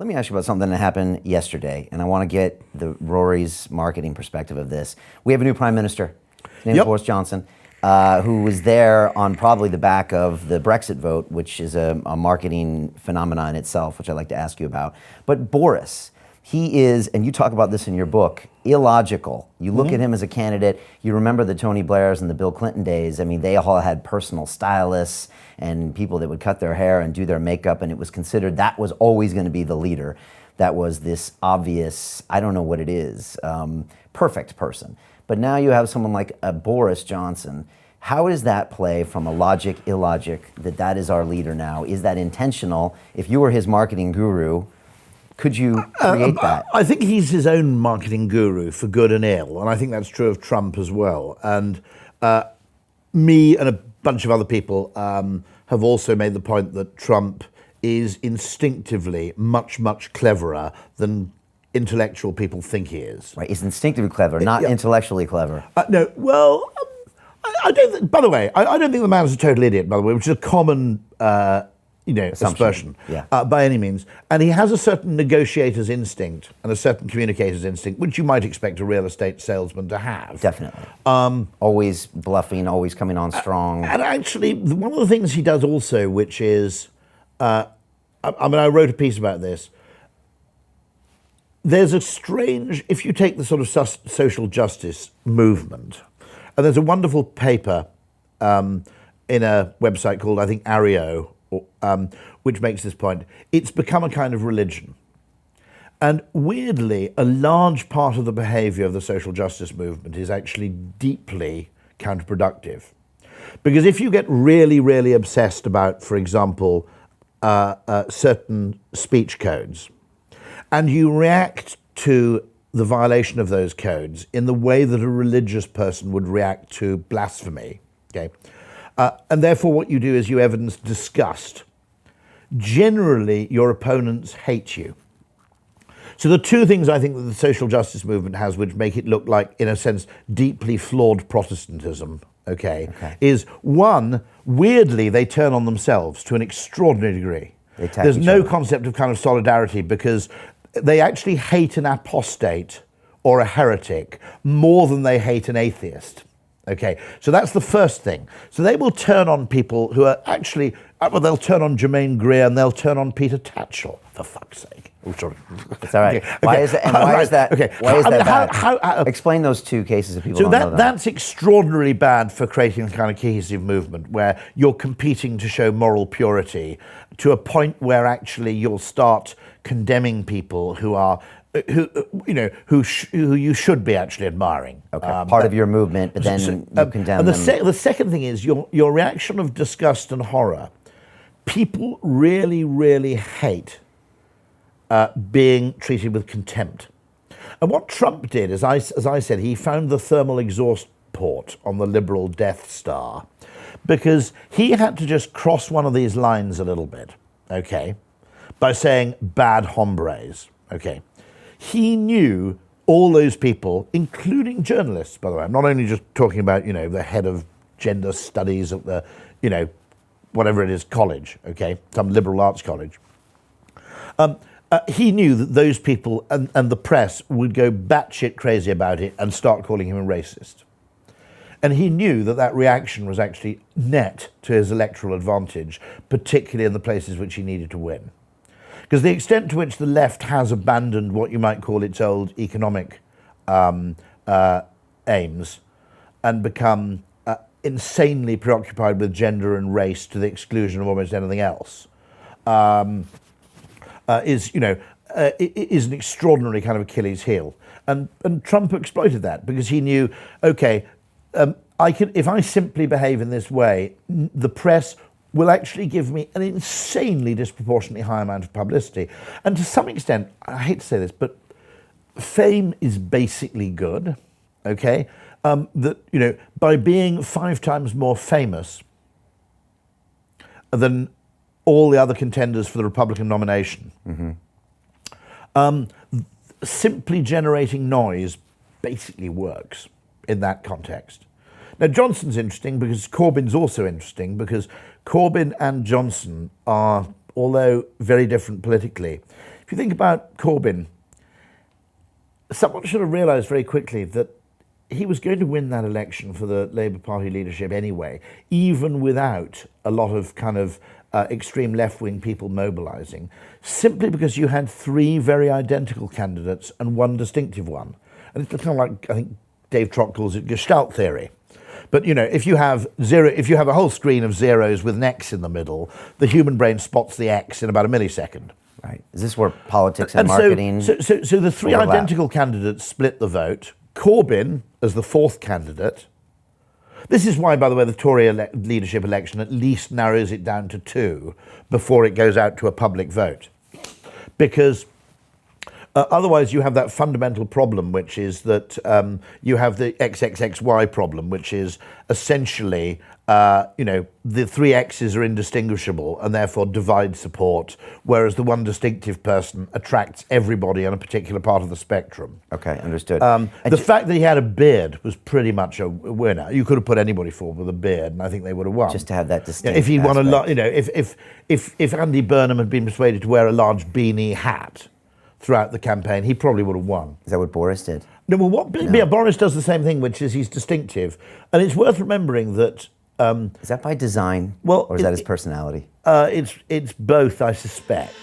Let me ask you about something that happened yesterday, and I want to get Rory's marketing perspective of this. We have a new prime minister. His name is Boris Johnson, who was there on probably the back of the Brexit vote, which is a marketing phenomenon in itself, which I'd like to ask you about. But Boris, he is, and you talk about this in your book, illogical. You look at him as a candidate, you remember the Tony Blairs and the Bill Clinton days. I mean, they all had personal stylists and people that would cut their hair and do their makeup, and it was considered that was always going to be the leader. That was this obvious, I don't know what it is, perfect person. But now you have someone like Boris Johnson. How does that play from a logic, illogic, that is our leader now? Is that intentional? If you were his marketing guru, could you create that? I think he's his own marketing guru for good and ill, and I think that's true of Trump as well. And me and a bunch of other people have also made the point that Trump is instinctively much, much cleverer than intellectual people think he is. Right, he's instinctively clever, not intellectually clever. No, well, I don't think, by the way, I don't think the man is a total idiot, by the way, which is a common aspersion by any means. And he has a certain negotiator's instinct and a certain communicator's instinct, which you might expect a real estate salesman to have. Definitely. Always bluffing, always coming on strong. And actually, one of the things he does also, which is, I wrote a piece about this. There's a strange, if you take the sort of social justice movement, and there's a wonderful paper in a website called, I think, Ario, which makes this point. It's become a kind of religion. And weirdly, a large part of the behavior of the social justice movement is actually deeply counterproductive. Because if you get really, really obsessed about, for example, certain speech codes, and you react to the violation of those codes in the way that a religious person would react to blasphemy, okay? And therefore what you do is you evidence disgust. Generally, your opponents hate you. So the two things I think that the social justice movement has which make it look like, in a sense, deeply flawed Protestantism, okay, is one, weirdly, they turn on themselves to an extraordinary degree. There's no concept of kind of solidarity because they actually hate an apostate or a heretic more than they hate an atheist. Okay, so that's the first thing. So they will turn on people who are actually, well, they'll turn on Jermaine Greer and they'll turn on Peter Tatchell, for fuck's sake. Oh, sorry. It's all right. Okay. Why is that? And why is that? Okay. Why is that bad? Explain those two cases if people don't know that. That's extraordinarily bad for creating a kind of cohesive movement where you're competing to show moral purity to a point where actually you'll start condemning people who are who you should be actually admiring. Okay, part of your movement, but then you condemn them. The second thing is your reaction of disgust and horror. People really, really hate being treated with contempt. And what Trump did, as I said, he found the thermal exhaust port on the Liberal Death Star because he had to just cross one of these lines a little bit, okay, by saying bad hombres, okay. He knew all those people, including journalists, by the way. I'm not only just talking about, the head of gender studies at the, whatever it is, college, okay, some liberal arts college. He knew that those people and the press would go batshit crazy about it and start calling him a racist. And he knew that that reaction was actually net to his electoral advantage, particularly in the places which he needed to win. Because the extent to which the left has abandoned what you might call its old economic aims and become insanely preoccupied with gender and race to the exclusion of almost anything else, is an extraordinary kind of Achilles heel. And Trump exploited that because he knew, okay, if I simply behave in this way, the press will actually give me an insanely disproportionately high amount of publicity. And to some extent, I hate to say this, but fame is basically good, okay? By being 5 times more famous than all the other contenders for the Republican nomination, simply generating noise basically works in that context. Now, Johnson's interesting because Corbyn's also interesting because Corbyn and Johnson are, although very different politically, if if you think about Corbyn, someone should have realised very quickly that he was going to win that election for the Labour Party leadership anyway, even without a lot of kind of extreme left-wing people mobilising, simply because you had three very identical candidates and one distinctive one. And it's kind of like, I think Dave Trott calls it Gestalt theory. But you know, if you have a whole screen of zeros with an X in the middle, the human brain spots the X in about a millisecond. Right. Is this where politics and marketing? So the three overlap? identical candidates split the vote. Corbyn as the fourth candidate. This is why, by the way, the Tory leadership election at least narrows it down to two before it goes out to a public vote. Because otherwise you have that fundamental problem, which is that you have the XXXY problem, which is essentially, the three X's are indistinguishable and therefore divide support, whereas the one distinctive person attracts everybody on a particular part of the spectrum. Okay, understood. The fact that he had a beard was pretty much a winner. You could have put anybody forward with a beard, and I think they would have won. Just to have that distinct if he won a lot, aspect. if Andy Burnham had been persuaded to wear a large beanie hat throughout the campaign, he probably would have won. Is that what Boris did? No, well, yeah, Boris does the same thing, which is he's distinctive, and it's worth remembering that. Is that by design, well, or is that his personality? It's both, I suspect.